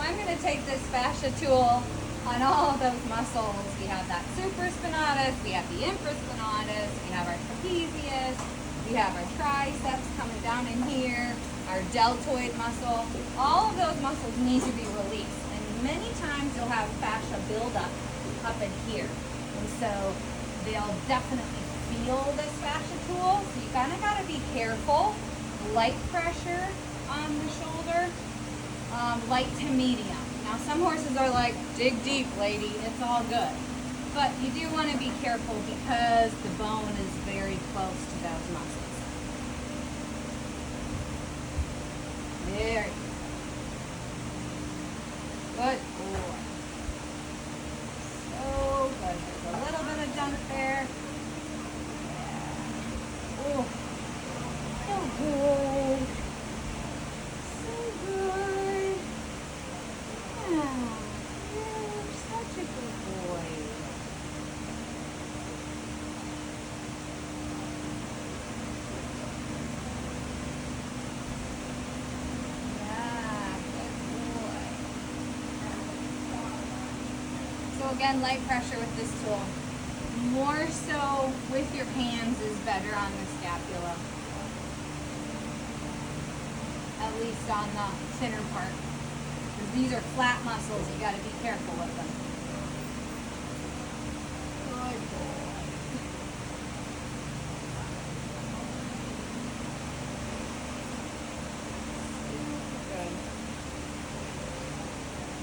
I'm going to take this fascia tool on all of those muscles. We have that supraspinatus, we have the infraspinatus, we have our trapezius, we have our triceps coming down in here, our deltoid muscle. All of those muscles need to be released. And many times you'll have fascia buildup up in here. And so they'll definitely feel this fascia tool. So you kind of got to be careful. Light pressure on the shoulder, light to medium. Now some horses are like, dig deep, lady, it's all good. But you do want to be careful because the bone is very close to those muscles. There you go. Good boy. So good. There's a little bit of junk there. Yeah. Oh, so good. So good. Yeah. You're such a good boy. So again, light pressure with this tool. More so with your hands is better on the scapula. At least on the thinner part. Because these are flat muscles, you got to be careful with them.